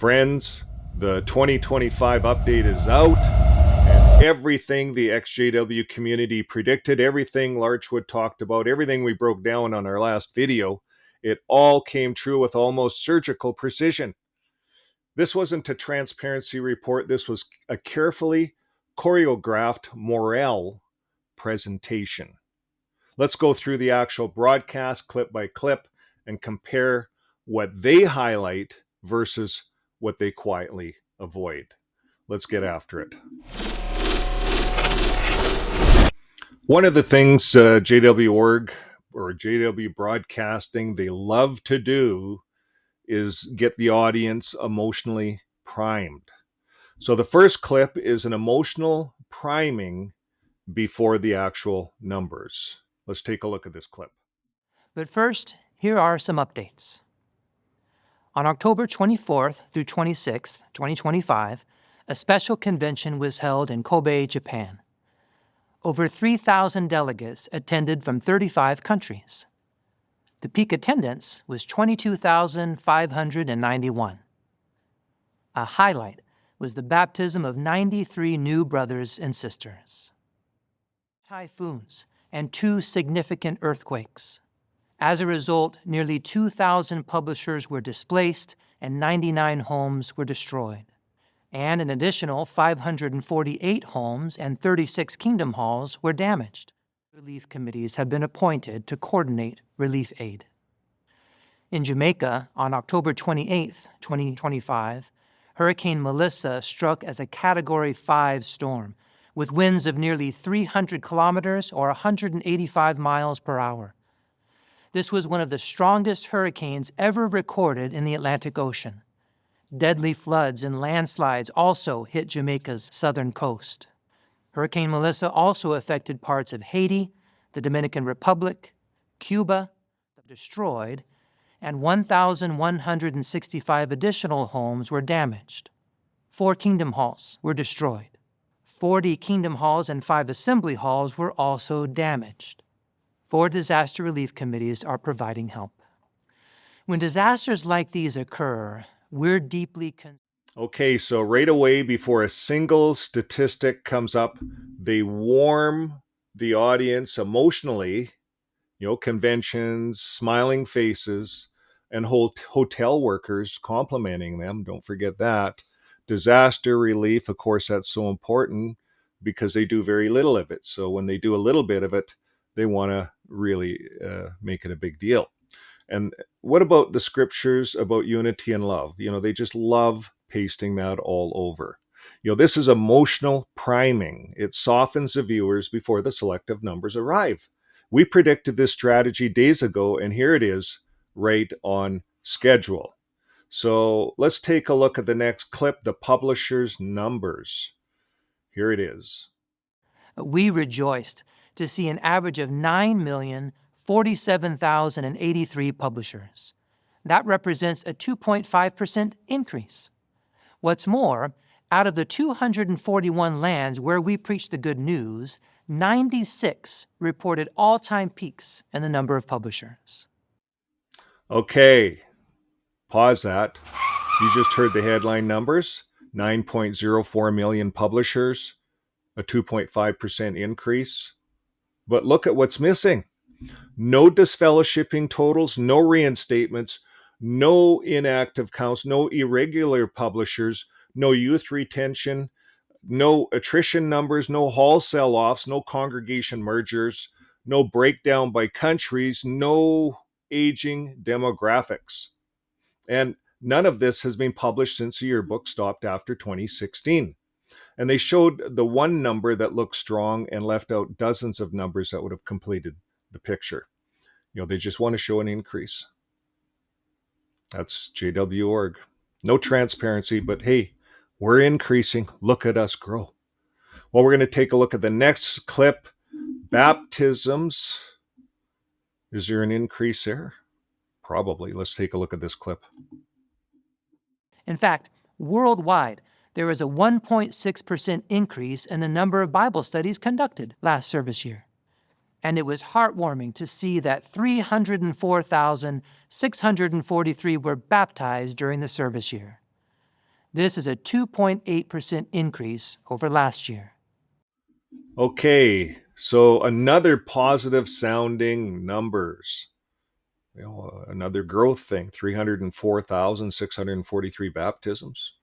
Friends, the 2025 update is out, and everything the XJW community predicted, everything Larchwood talked about, everything we broke down on our last video, it all came true with almost surgical precision. This wasn't a transparency report. This was a carefully choreographed morale presentation. Let's go through the actual broadcast clip by clip and compare what they highlight versus what they quietly avoid. Let's get after it. One of the things JW.org or JW Broadcasting, they love to do is get the audience emotionally primed. So the first clip is an emotional priming before the actual numbers. Let's take a look at this clip. But first, here are some updates. On October 24th through 26th, 2025, a special convention was held in Kobe, Japan. Over 3,000 delegates attended from 35 countries. The peak attendance was 22,591. A highlight was the baptism of 93 new brothers and sisters. Typhoons and 2 significant earthquakes. As a result, nearly 2,000 publishers were displaced and 99 homes were destroyed. And an additional 548 homes and 36 kingdom halls were damaged. Relief committees have been appointed to coordinate relief aid. In Jamaica, on October 28, 2025, Hurricane Melissa struck as a Category 5 storm, with winds of nearly 300 kilometers or 185 miles per hour. This was one of the strongest hurricanes ever recorded in the Atlantic Ocean. Deadly floods and landslides also hit Jamaica's southern coast. Hurricane Melissa also affected parts of Haiti, the Dominican Republic, Cuba, destroyed, and 1,165 additional homes were damaged. 4 kingdom halls were destroyed. 40 kingdom halls and 5 assembly halls were also damaged. 4 disaster relief committees are providing help. When disasters like these occur, we're deeply concerned. Okay, so right away before a single statistic comes up, they warm the audience emotionally, conventions, smiling faces, and hotel workers complimenting them. Don't forget that. Disaster relief, of course, that's so important because they do very little of it. So when they do a little bit of it, they want to really make it a big deal. And what about the scriptures about unity and love? They just love pasting that all over. This is emotional priming. It softens the viewers before the selective numbers arrive. We predicted this strategy days ago, and here it is right on schedule. So let's take a look at the next clip, the publisher's numbers. Here it is. We rejoiced to see an average of 9,047,083 publishers. That represents a 2.5% increase. What's more, out of the 241 lands where we preached the good news, 96 reported all-time peaks in the number of publishers. Okay, pause that. You just heard the headline numbers. 9.04 million publishers, a 2.5% increase. But look at what's missing. No disfellowshipping totals, no reinstatements, no inactive counts, no irregular publishers, no youth retention, no attrition numbers, no hall sell-offs, no congregation mergers, no breakdown by countries, no aging demographics. And none of this has been published since the yearbook stopped after 2016. And they showed the one number that looked strong and left out dozens of numbers that would have completed the picture. They just want to show an increase. That's JW.org. No transparency, but hey, we're increasing. Look at us grow. Well, we're going to take a look at the next clip. Baptisms. Is there an increase there? Probably. Let's take a look at this clip. In fact, worldwide, there was a 1.6% increase in the number of Bible studies conducted last service year. And it was heartwarming to see that 304,643 were baptized during the service year. This is a 2.8% increase over last year. Okay, so another positive sounding numbers. Another growth thing, 304,643 baptisms.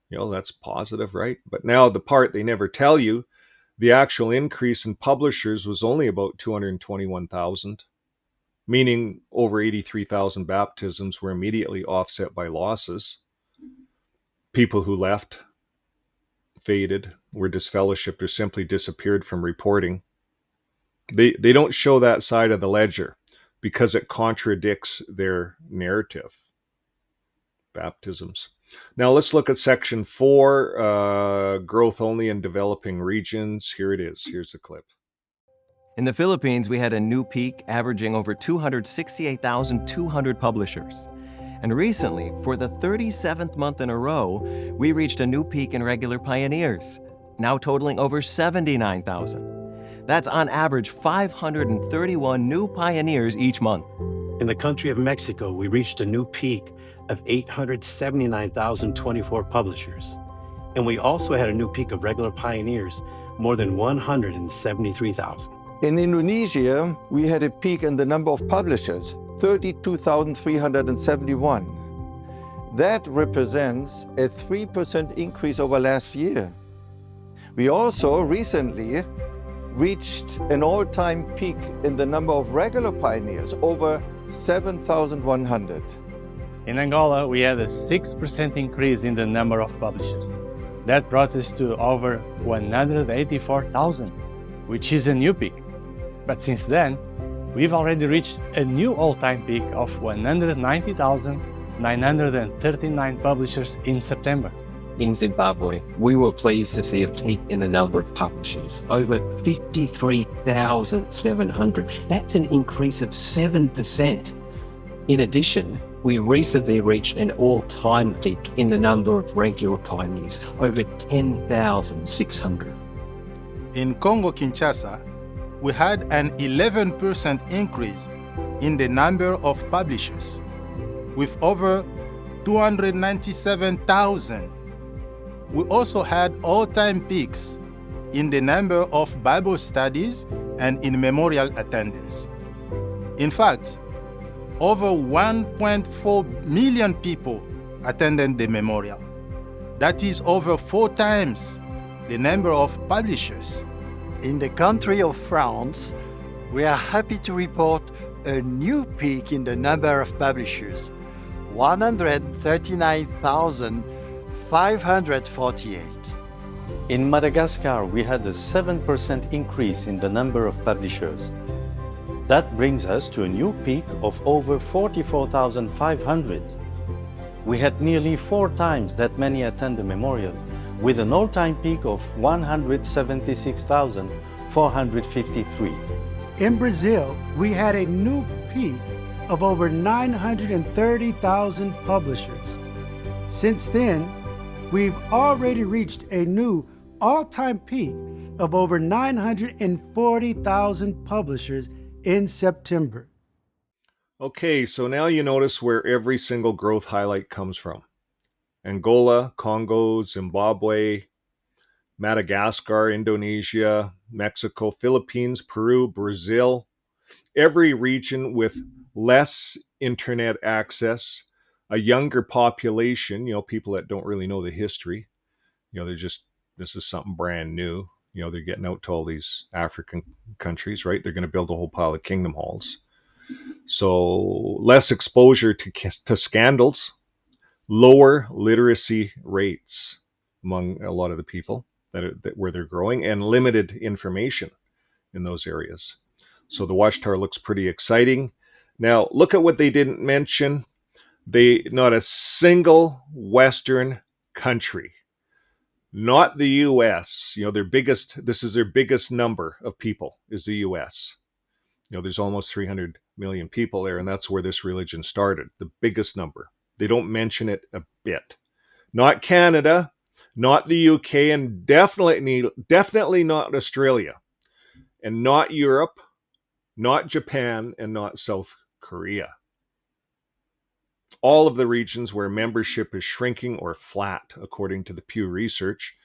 That's positive, right? But now the part they never tell you, the actual increase in publishers was only about 221,000, meaning over 83,000 baptisms were immediately offset by losses. People who left, faded, were disfellowshipped, or simply disappeared from reporting. They don't show that side of the ledger because it contradicts their narrative. Baptisms. Now let's look at section 4, growth only in developing regions. Here it is. Here's the clip. In the Philippines, we had a new peak averaging over 268,200 publishers. And recently, for the 37th month in a row, we reached a new peak in regular pioneers, now totaling over 79,000. That's on average 531 new pioneers each month. In the country of Mexico, we reached a new peak of 879,024 publishers. And we also had a new peak of regular pioneers, more than 173,000. In Indonesia, we had a peak in the number of publishers, 32,371. That represents a 3% increase over last year. We also recently reached an all-time peak in the number of regular pioneers, over 7,100. In Angola, we had a 6% increase in the number of publishers. That brought us to over 184,000, which is a new peak. But since then, we've already reached a new all-time peak of 190,939 publishers in September. In Zimbabwe, we were pleased to see a peak in the number of publishers, over 53,700. That's an increase of 7%. In addition, we recently reached an all-time peak in the number of regular pioneers, over 10,600. In Congo-Kinshasa, we had an 11% increase in the number of publishers, with over 297,000. We also had all-time peaks in the number of Bible studies and in memorial attendance. In fact, over 1.4 million people attended the memorial. That is over 4 times the number of publishers. In the country of France, we are happy to report a new peak in the number of publishers, 139,548. In Madagascar, we had a 7% increase in the number of publishers. That brings us to a new peak of over 44,500. We had nearly 4 times that many attend the memorial, with an all-time peak of 176,453. In Brazil, we had a new peak of over 930,000 publishers. Since then, we've already reached a new all-time peak of over 940,000 publishers in September. Okay, so now you notice where every single growth highlight comes from. Angola, Congo, Zimbabwe, Madagascar, Indonesia, Mexico, Philippines, Peru, Brazil, every region with less internet access, a younger population, people that don't really know the history, they're just, this is something brand new. They're getting out to all these African countries, right? They're going to build a whole pile of kingdom halls. So less exposure to scandals, lower literacy rates among a lot of the people where they're growing, and limited information in those areas. So the Watchtower looks pretty exciting. Now, look at what they didn't mention. Not a single Western country, not the U.S. This is their biggest number of people is the U.S. There's almost 300 million people there, and that's where this religion started, the biggest number. They don't mention it a bit. Not Canada, not the UK, and definitely not Australia, and not Europe, not Japan, and not South Korea. all of the regions where membership is shrinking or flat, according to the Pew Research,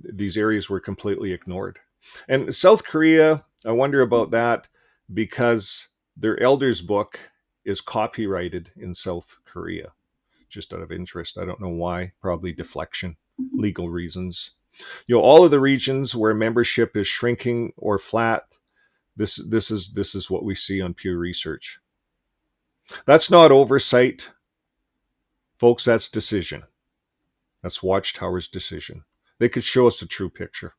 these areas were completely ignored. And South Korea, I wonder about that because their elders book is copyrighted in South Korea, just out of interest. I don't know why, probably deflection, legal reasons. All of the regions where membership is shrinking or flat, this is what we see on Pew Research. That's not oversight, folks, that's decision. That's Watchtower's decision. They could show us the true picture.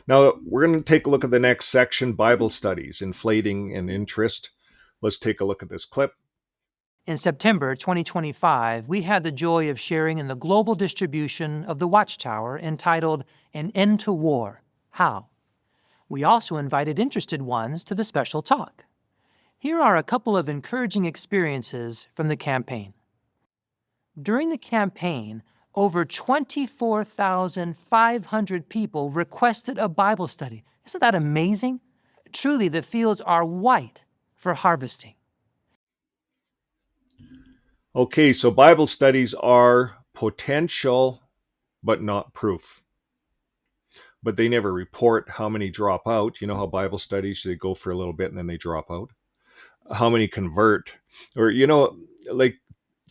Now, we're going to take a look at the next section, Bible studies, inflating and interest. Let's take a look at this clip. In September 2025, we had the joy of sharing in the global distribution of the Watchtower entitled An End to War, How? We also invited interested ones to the special talk. Here are a couple of encouraging experiences from the campaign. During the campaign, over 24,500 people requested a Bible study. Isn't that amazing? Truly, the fields are white for harvesting. Okay, so Bible studies are potential, but not proof. But they never report how many drop out. You know how Bible studies, they go for a little bit and then they drop out. How many convert? Or, like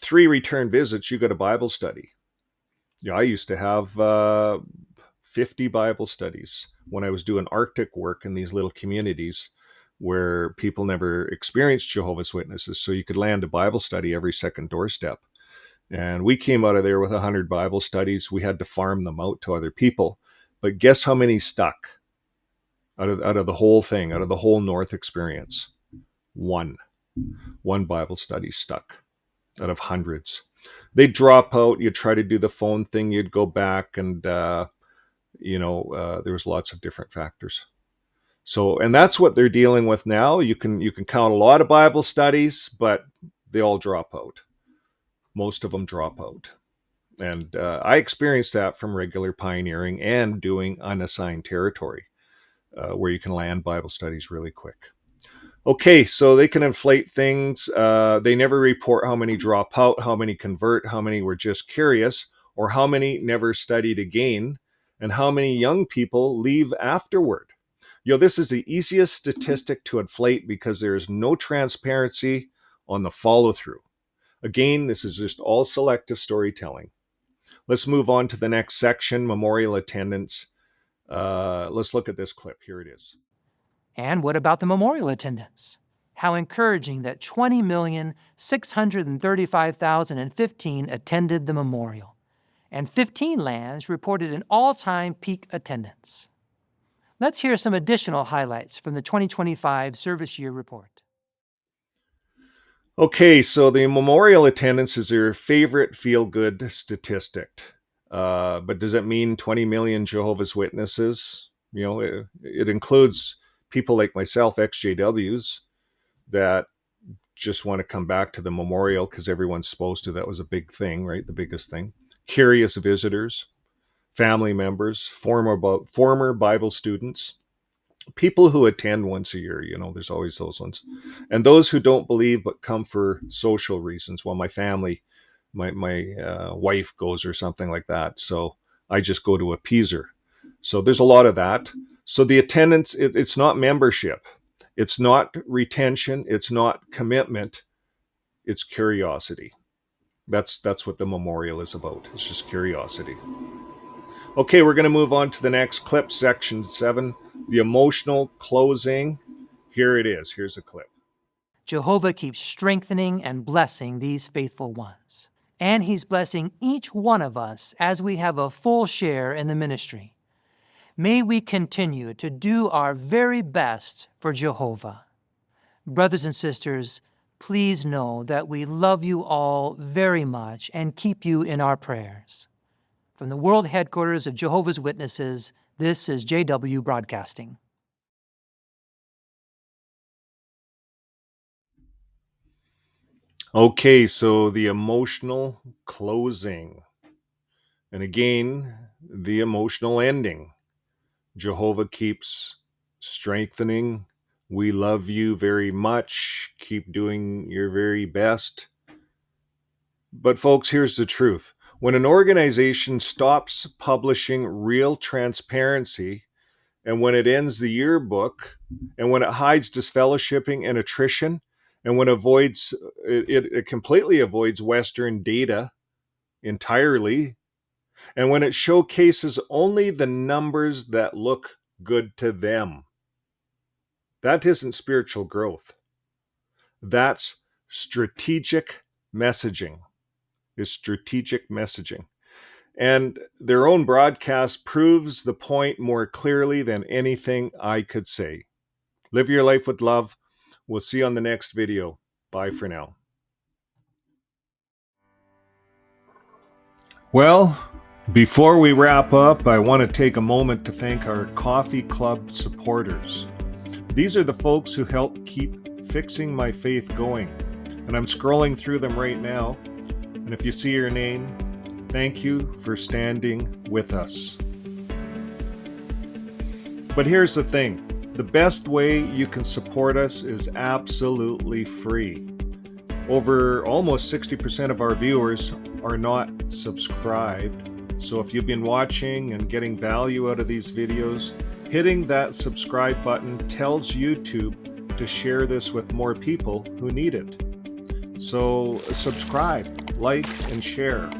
3 return visits, you got a Bible study. Yeah, I used to have 50 Bible studies when I was doing Arctic work in these little communities where people never experienced Jehovah's Witnesses. So you could land a Bible study every second doorstep. And we came out of there with 100 Bible studies. We had to farm them out to other people. But guess how many stuck out of the whole thing, out of the whole North experience? One Bible study stuck out of hundreds. They'd drop out. You'd try to do the phone thing. You'd go back and, there was lots of different factors. So, and that's what they're dealing with now. You can count a lot of Bible studies, but they all drop out. Most of them drop out. And I experienced that from regular pioneering and doing unassigned territory, where you can land Bible studies really quick. Okay, so they can inflate things. They never report how many drop out, how many convert, how many were just curious, or how many never studied again, and how many young people leave afterward. This is the easiest statistic to inflate because there is no transparency on the follow-through. Again, this is just all selective storytelling. Let's move on to the next section, memorial attendance. Let's look at this clip. Here it is. And what about the memorial attendance? How encouraging that 20,635,015 attended the memorial, and 15 lands reported an all-time peak attendance. Let's hear some additional highlights from the 2025 Service Year Report. Okay, so the memorial attendance is your favorite feel-good statistic. But does it mean 20 million Jehovah's Witnesses? It includes people like myself, ex-JWs, that just want to come back to the memorial because everyone's supposed to. That was a big thing, right? The biggest thing. Curious visitors, family members, former Bible students, people who attend once a year. There's always those ones. And those who don't believe but come for social reasons. Well, my family, my wife goes or something like that. So I just go to appease her. So there's a lot of that. So the attendance, it's not membership. It's not retention. It's not commitment. It's curiosity. That's what the memorial is about. It's just curiosity. Okay, we're going to move on to the next clip, section 7, the emotional closing. Here it is. Here's a clip. Jehovah keeps strengthening and blessing these faithful ones. And he's blessing each one of us as we have a full share in the ministry. May we continue to do our very best for Jehovah. Brothers and sisters, please know that we love you all very much and keep you in our prayers. From the world headquarters of Jehovah's Witnesses, this is JW Broadcasting. Okay, so the emotional closing. And again, the emotional ending. Jehovah keeps strengthening, We love you very much. Keep doing your very best. But folks, here's the truth. When an organization stops publishing real transparency, and when it ends the yearbook, and when it hides disfellowshipping and attrition, and when it completely avoids Western data entirely, and when it showcases only the numbers that look good to them, that isn't spiritual growth. That's strategic messaging. Is strategic messaging. And their own broadcast proves the point more clearly than anything I could say. Live your life with love. We'll see you on the next video. Bye for now. Well, before we wrap up, I want to take a moment to thank our Coffee Club supporters. These are the folks who help keep Fixing My Faith going. And I'm scrolling through them right now. And if you see your name, thank you for standing with us. But here's the thing. The best way you can support us is absolutely free. Over almost 60% of our viewers are not subscribed. So if you've been watching and getting value out of these videos, hitting that subscribe button tells YouTube to share this with more people who need it. So subscribe, like, and share.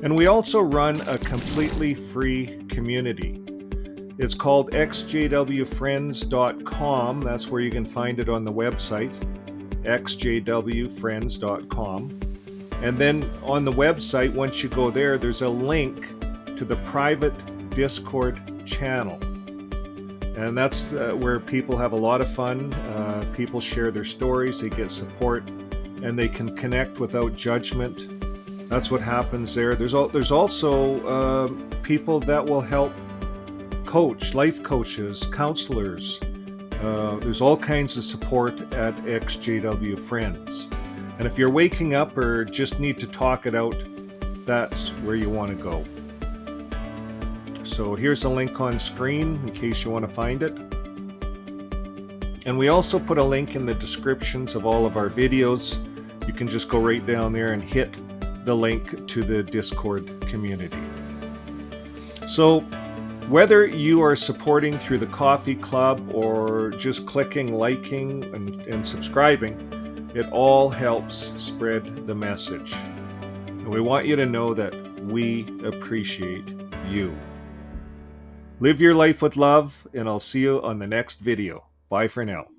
And we also run a completely free community. It's called xjwfriends.com. That's where you can find it on the website, xjwfriends.com. And then on the website, once you go there, there's a link to the private Discord channel. And that's where people have a lot of fun. People share their stories, they get support, and they can connect without judgment. That's what happens there. There's also people that will help coach, life coaches, counselors. There's all kinds of support at XJW Friends. And if you're waking up or just need to talk it out, that's where you want to go. So here's a link on screen in case you want to find it. And we also put a link in the descriptions of all of our videos. You can just go right down there and hit the link to the Discord community. So whether you are supporting through the Coffee Club or just clicking, liking, and subscribing, it all helps spread the message. And we want you to know that we appreciate you. Live your life with love, and I'll see you on the next video. Bye for now.